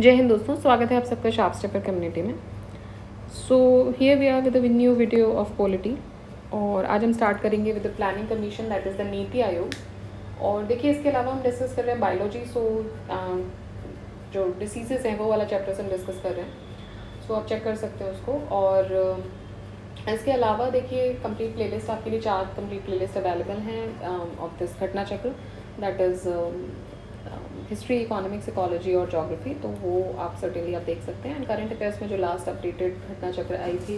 जय हिंद दोस्तों, स्वागत है आप सबका शार्प स्टेपर कम्युनिटी में। So here we are with a new video of polity और आज हम स्टार्ट करेंगे with the planning commission that is the NITI Aayog. और देखिए इसके अलावा हम डिस्कस कर रहे हैं बायोलॉजी। जो डिसीजेज हैं वो वाला चैप्टर्स हम डिस्कस कर रहे हैं। सो आप चेक कर सकते हैं उसको। और इसके अलावा देखिए कंप्लीट प्लेलिस्ट आपके लिए 4 कंप्लीट प्लेलिस्ट अवेलेबल हैं ऑफ दिस घटना चक्र, that is history, economics, ecology और जोग्राफी। तो वो आप सर्टेनली आप देख सकते हैं। एंड करंट अफेयर्स में जो लास्ट अपडेटेड घटना चक्र आई थी,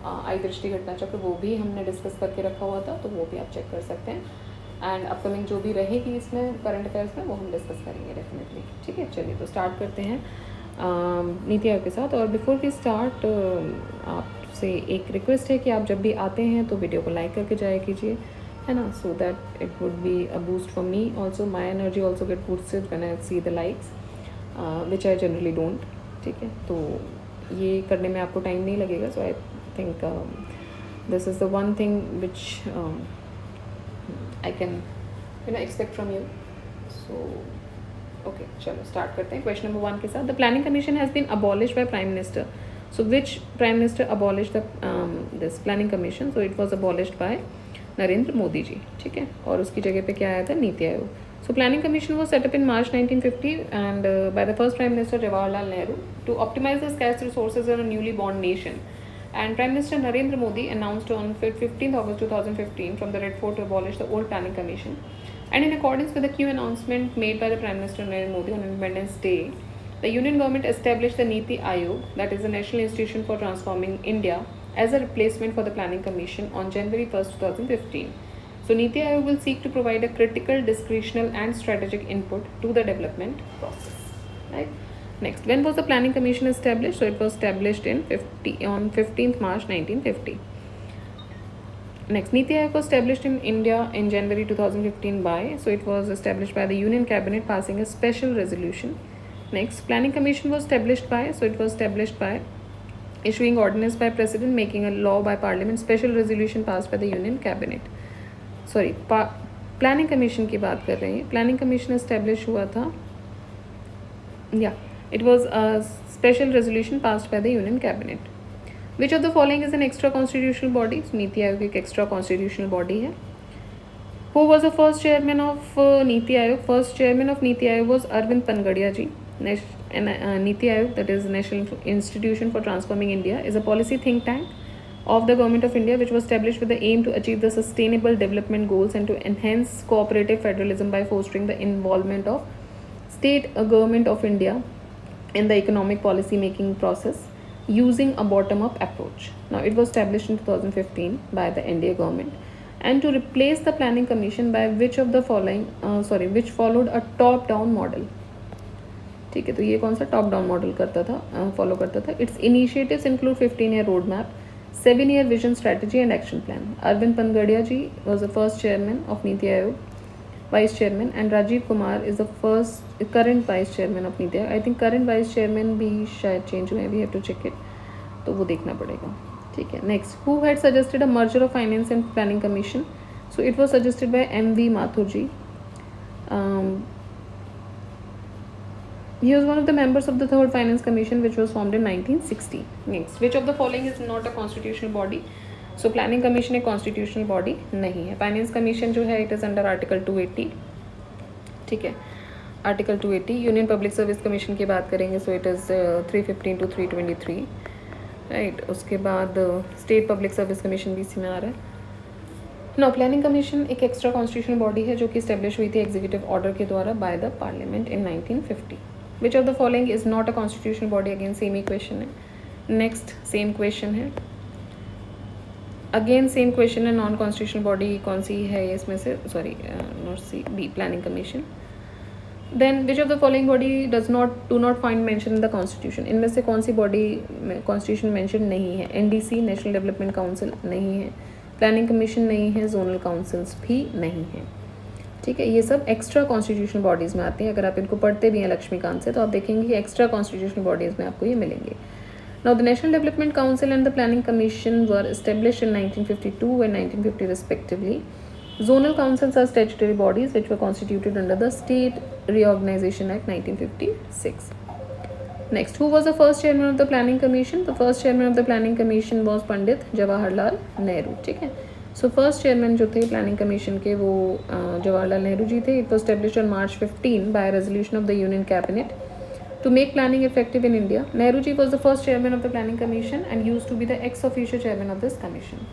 आई दृष्टि घटना चक्र, वो भी हमने डिस्कस करके रखा हुआ था, तो वो भी आप चेक कर सकते हैं। एंड अपकमिंग जो भी रहेगी इसमें करंट अफेयर्स में वो हम डिस्कस करेंगे डेफिनेटली। ठीक है, चलिए तो स्टार्ट करते हैं नीति आयोग के साथ। और बिफोर वी स्टार्ट आपसे एक रिक्वेस्ट है कि आप जब भी आते हैं तो वीडियो को लाइक करके जाया कीजिए, है ना, so that it would be a boost for me also. My energy also get boosted when I see the likes which I generally don't. ठीक है, तो ये करने में आपको टाइम नहीं लगेगा। So I think this is the one thing which I can expect from you. So okay, चलो स्टार्ट करते हैं क्वेश्चन नंबर 1 के साथ। The planning commission has been abolished by prime minister. So which prime minister abolished this planning commission? So it was abolished by Narendra Modi ji. ठीक है, और उसकी जगह पे क्या आया था? NITI Aayog. So planning commission was set up in March 1950 and by the first prime minister Jawaharlal Nehru to optimise the scarce resources in a newly born nation. And Prime Minister Narendra Modi announced on 15th August 2015 from the Red Fort to abolish the old planning commission. And in accordance with the key announcement made by the Prime Minister Narendra Modi on Independence Day, the Union government established the Niti Aayog, that is the National Institution for Transforming India, as a replacement for the Planning Commission on January 1st, 2015. So Niti Aayog will seek to provide a critical, discretional and strategic input to the development process. Right? Next, when was the Planning Commission established? So it was established on 15th March 1950. Next, Niti Aayog was established in India in January 2015 by, so it was established by the Union Cabinet passing a special resolution. Next, Planning Commission was established by, so it was established by issuing ordinance by President, making a law by Parliament, special resolution passed by the Union Cabinet. Sorry, Planning Commission की बात कर रहे हैं। Planning Commission established हुआ था, it was a special resolution passed by the Union Cabinet. Which of the following is an extra constitutional body? So नीति आयोग एक extra constitutional body है. Who was the first chairman of NITI Aayog? First chairman of NITI Aayog was Arvind Pangadia ji. NITI Aayog, that is National Institution for Transforming India, is a policy think tank of the Government of India which was established with the aim to achieve the sustainable development goals and to enhance cooperative federalism by fostering the involvement of state government of India in the economic policy making process using a bottom up approach. Now it was established in 2015 by the NDA government and to replace the planning commission by which of the following which followed a top down model. ठीक है, तो ये कौन सा top down model करता था, follow करता था? Its initiatives include 15-year road map, 7-year vision strategy and action plan. Arvind Panagariya ji was the first chairman of NITI Aayog, vice chairman, and Rajiv Kumar is the first current vice chairman of NITI Aayog. I think current vice chairman भी शायद change हुए, we have to check it, तो वो देखना पड़ेगा. ठीक है, next, who had suggested a merger of finance and planning commission? So it was suggested by M.V. Mathur ji. He was one of the members of the Third Finance Commission which was formed in 1960. Next, which of the following is not a constitutional body? So Planning Commission एक constitutional body नहीं है. Finance Commission जो है it is under Article 280. ठीक है, Article 280. Union Public Service Commission की बात करेंगे so it is 315 to 323. Right, उसके बाद State Public Service Commission भी इसी में आ रहा है. Now Planning Commission एक extra constitutional body है जो कि establish हुई थी executive order के द्वारा by the Parliament in 1950. Which of the following is not a constitutional body? Again same equation है. Next same question है. Again same question है. नॉन कॉन्स्टिट्यूशनल बॉडी कौन सी है इसमें से? Sorry, not C, B, planning commission. Then which of the following body do not find mention in the constitution? इनमें से कौन सी बॉडी कॉन्स्टिट्यूशन मेंशन नहीं है? NDC, नेशनल डेवलपमेंट काउंसिल नहीं है, प्लानिंग कमीशन नहीं है, जोनल काउंसिल्स भी नहीं है. ठीक है, ये सब एक्स्ट्रा कॉन्स्टिट्यूशनल बॉडीज़ में आती हैं. अगर आप इनको पढ़ते भी हैं लक्ष्मीकांत से तो आप देखेंगे कि एक्स्ट्रा कॉन्स्टिट्यूशनल बॉडीज़ में आपको ये मिलेंगे. Now the National Development Council and the Planning Commission were established in 1952 and 1950 respectively. Zonal councils are statutory bodies which were constituted under the State Reorganization Act 1956. Next, who was the first chairman of the planning commission? The first chairman of the planning commission was Pandit Jawaharlal Nehru. ठीक है. So first chairman जो थे planning commission के वो जवाहरलाल नेहरू जी थे. It was establish on March 15 by resolution of the union cabinet to make planning effective in India. Nehruji was the first chairman of the planning commission and used to be the ex officio chairman of this commission.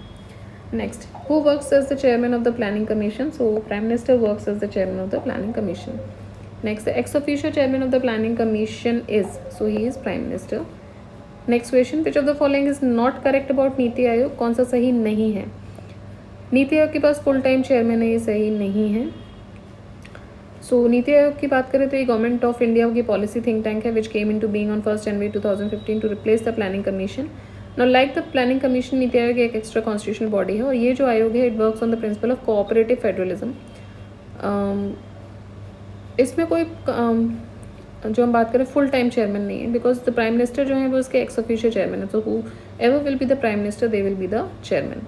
Next, who works as the chairman of the planning commission? So prime minister works as the chairman of the planning commission. Next, the ex officio chairman of the planning commission is, so he is prime minister. Next question, which of the following is not correct about NITI Aayog? कौन सा सही नहीं है? नीति आयोग के पास full time chairman है, ये सही नहीं है. सो नीति आयोग की बात करें तो ये गवर्नमेंट ऑफ इंडिया की पॉलिसी थिंक टैंक है which came into being on 1 January 2015 to replace the planning commission. Now like the planning commission, Niti Aayog एक एक्स्ट्रा कॉन्स्टिट्यूशनल बॉडी है और ये जो आयोग है it works on the principle of cooperative federalism. इसमें कोई जो हम बात करें फुल टाइम चेयरमैन नहीं है बिकॉज द प्राइम मिनिस्टर जो है वो उसके एक्स ऑफिशियल चेयरमैन है. तो whoever will be the prime minister they will be the chairman.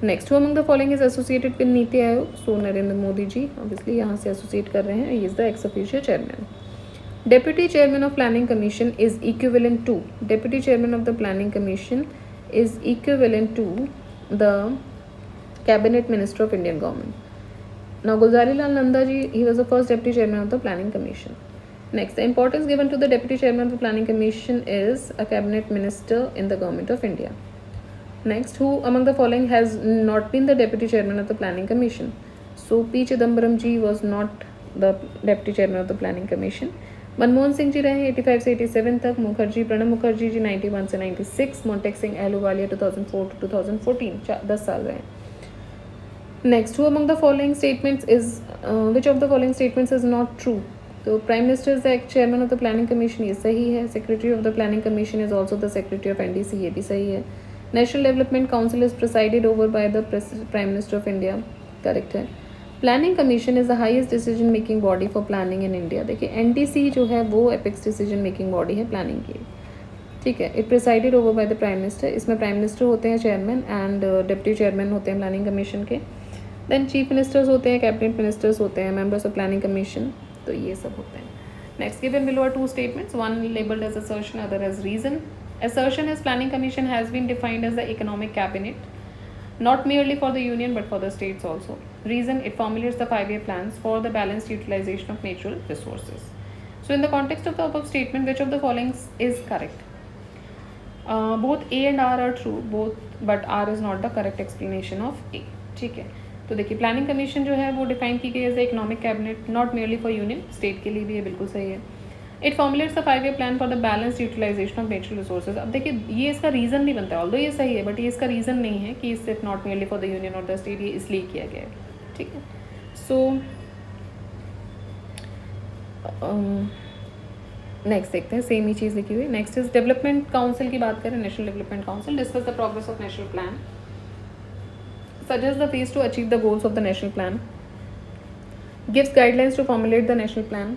Next, who among the following is associated with NITI Aayog? So Narendra Modi ji obviously यहाँ से एसोसिएट कर रहे हैं. He is the ex official chairman. Deputy chairman of planning commission is equivalent to, deputy chairman of the planning commission is equivalent to the cabinet minister of Indian government. Now Gulzari Lal Nanda ji, he was the first deputy chairman of the planning commission. Next, the importance given to the deputy chairman of the planning commission is a cabinet minister in the government of India. Next, who among the following has not been the deputy chairman of the planning commission? So P Chidambaram ji was not the deputy chairman of the planning commission. Manmohan Singh ji रहे 85 से 87 तक. मुखर्जी, प्रणब मुखर्जी जी 91 से 96. Montek Singh Ahluwalia 2004 to 2014 10 साल रहे. Next, who among the following statements is which of the following statements is not true? So prime minister is the chairman of the planning commission, ये सही है. secretary of the planning commission is also the secretary of NDC, ये भी सही है. national development council is presided over by the prime minister of India, correct है. planning commission is the highest decision making body for planning in India. देखिए NDC जो है वो apex decision making body है planning की. ठीक है. It presided over by the prime minister. इसमें प्राइम मिनिस्टर होते हैं चेयरमैन एंड डिप्टी चेयरमैन होते हैं प्लानिंग कमीशन के. देन चीफ मिनिस्टर्स होते हैं, कैबिनेट मिनिस्टर्स होते हैं, मेंबर्स ऑफ प्लानिंग कमीशन. तो ये सब होते हैं. Next, given below are two statements, one labelled as assertion, other as reason. Assertion is planning commission has been defined as the economic cabinet, not merely for the union but for the states also. Reason, it formulates the 5-year plans for the balanced utilization of natural resources. So in the context of the above statement, which of the following is correct? Both A and R are true, but R is not the correct explanation of A. ठीक है. तो देखिए planning commission जो है वो define की गई as the economic cabinet, not merely for union, state के लिए भी ये बिल्कुल सही है. It formulates the 5-year plan for the balanced utilization of natural resources. अब देखिए ये इसका रीज़न नहीं बनता है, ऑल्दो ये सही है बट ये इसका रीज़न नहीं है कि इससे not merely for the union और द स्टेट, ये इसलिए किया गया है. ठीक है. सो नेक्स्ट देखते हैं, सेम ही चीज़ लिखी हुई. नेक्स्ट इज डेवलपमेंट काउंसिल की बात करें. National development council discuss the progress of national plan, suggests the ways to achieve the goals of the national plan, gives guidelines to formulate the national plan,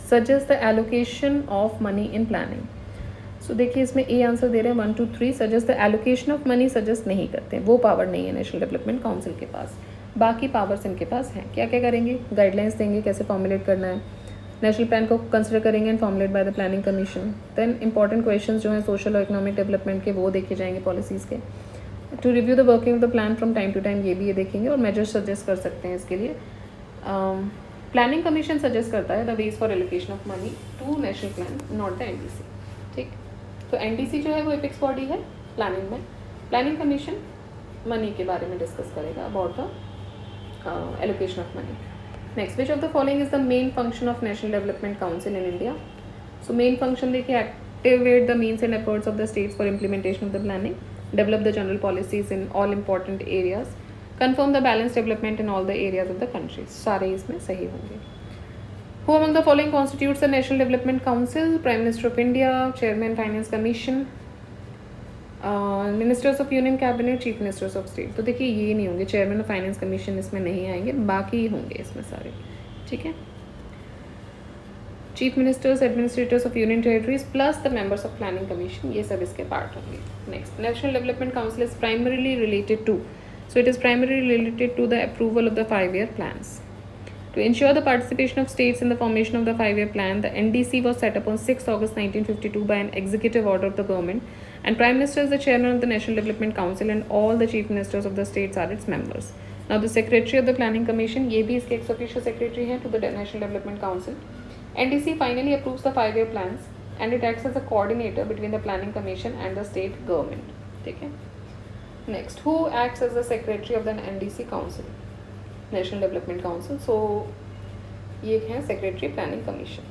suggests the allocation of money in planning. So देखिए इसमें A answer दे रहे हैं 1 2 3. Suggest the allocation of money suggest नहीं करते हैं, वो power नहीं है नेशनल डेवलपमेंट काउंसिल के पास. बाकी पावर्स इनके पास हैं. क्या क्या करेंगे? गाइडलाइंस देंगे कैसे फॉर्मुलेट करना है, नेशनल प्लान को कंसिडर करेंगे and formulate by the planning commission. Then important questions जो हैं सोशल और इकोनॉमिक डेवलपमेंट के वो देखे जाएंगे पॉलिसीज़ के. To review the working of the plan from time to time, ये भी ये देखेंगे और मेजर्स सजेस्ट कर सकते हैं इसके लिए. प्लानिंग कमीशन सजेस्ट करता है the ways for allocation of money to national plan, not the NDC. ठीक. तो एनडीसी जो है वो एपेक्स बॉडी है प्लानिंग में. प्लानिंग कमीशन मनी के बारे में डिस्कस करेगा about the allocation of money. Next, which of the following is the main function of national development council in India? So main function देखिए, activate the means and efforts of the states for implementation of the planning, develop the general policies in all important areas, confirm the balanced development in all the areas of the country. सारे इसमें सही होंगे. Who among the following constitutes the National Development Council? Prime Minister of India, Chairman Finance Commission, Ministers of Union Cabinet, Chief Ministers of State. तो देखिए ये नहीं होंगे, Chairman of Finance Commission इसमें नहीं आएंगे, बाकी होंगे इसमें सारे. ठीक है. Chief ministers, administrators of union territories plus the members of planning commission, ये सब इसके पार्ट होंगे. Next, national development council is primarily related to, so it is primarily related to the approval of the 5-year plans. To ensure the participation of states in the formation of the 5-year plan, the NDC was set up on 6 August 1952 by an executive order of the government, and Prime Minister is the chairman of the National Development Council, and all the chief ministers of the states are its members. Now, the secretary of the Planning Commission, ये भी इसके ex officio secretary हैं to the National Development Council. NDC finally approves the 5-year plans, and it acts as a coordinator between the Planning Commission and the state government. ठीक है. Next, who acts as the secretary of the NDC Council? National Development Council. So ये है Secretary Planning Commission.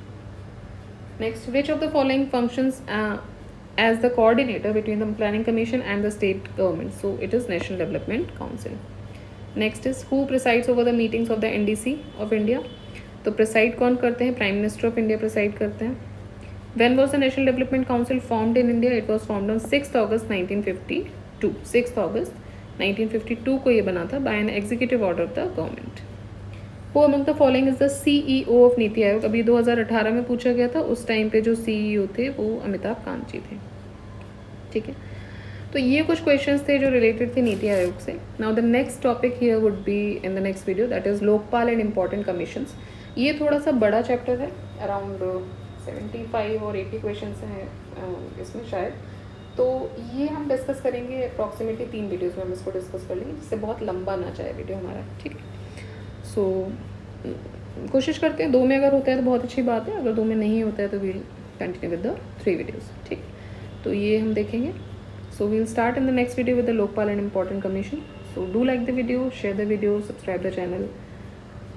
Next, which of the following functions as the coordinator between the Planning Commission and the state government? So it is National Development Council. Next is who presides over the meetings of the NDC of India? तो preside कौन करते हैं? Prime Minister of India preside करते हैं. When was the National Development Council formed in India? It was formed on 6th August 1952. 6th August 1952 को ये बना था by an executive order of the government. Who among the following is the CEO of NITI Aayog? अभी 2018 में पूछा गया था, उस टाइम पे जो CEO थे वो अमिताभ कांत जी थे. ठीक है, तो ये कुछ क्वेश्चंस थे जो रिलेटेड थे नीति आयोग से. Now the next topic here would be in the next video, that is Lokpal and important commissions. ये थोड़ा सा बड़ा चैप्टर है, अराउंड 75 और 80 क्वेश्चन हैं इसमें शायद. तो ये हम डिस्कस करेंगे अप्रॉक्सीमेटली 3 वीडियोज़ में हम इसको डिस्कस कर लेंगे, जिससे बहुत लंबा ना जाए वीडियो हमारा. ठीक है, सो कोशिश करते हैं 2 में अगर होता है तो बहुत अच्छी बात है, अगर 2 में नहीं होता है तो we'll continue with the 3 videos. ठीक, तो ये हम देखेंगे. So we'll start in the next video with the Lokpal and important commission. So do like the video, share the video, subscribe the channel,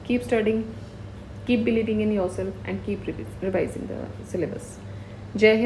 keep studying, keep believing in yourself and keep revising the syllabus. Jai Hind.